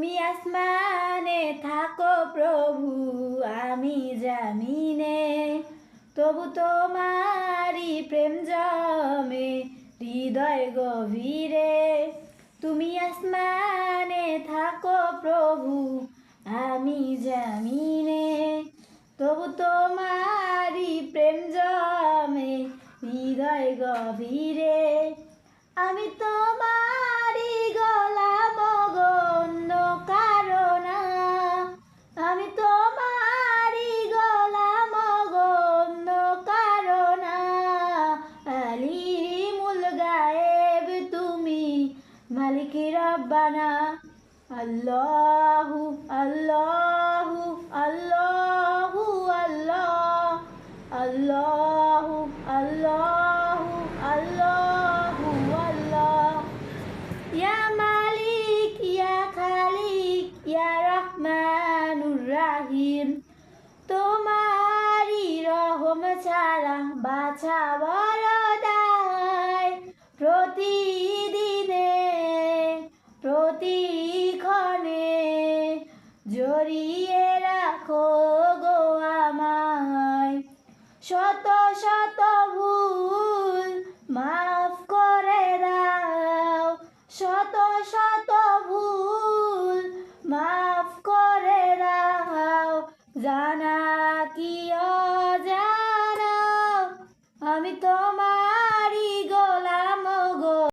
তুমি আসমানে থাকো প্রভু, আমি জামিনে, তবু তোমারি প্রেম জমে হৃদয় গভীরে। তুমি আসমানে থাকো প্রভু, আমি জামিনে, তবু তোমারি প্রেম জমে হৃদয় গভীরে। আমি তোমারি গোলাম গো, অন্য কারো না। আমি তোমারি গোলাম গো, অন্য কারো না। আলিমুল গায়েব তুমি, মালিক রব্বানা। আল্লাহু আল্লাহু আল্লাহু আল্লাহ, আল্লাহু আল্লাহু আল্লাহু আল্লাহ। ইয়া মালিক ইয়া খালিক ইয়া রহমানুর রাহিম, তোমারি রহম ছাড়া বাছা বড় দায়। প্রতিদিনে প্রতিক্ষণে জড়িয়ে রাখো গো আমায়। শত শত ভুল মাফ করে দাও, শত শত ভুল মাফ করে দাও। জানা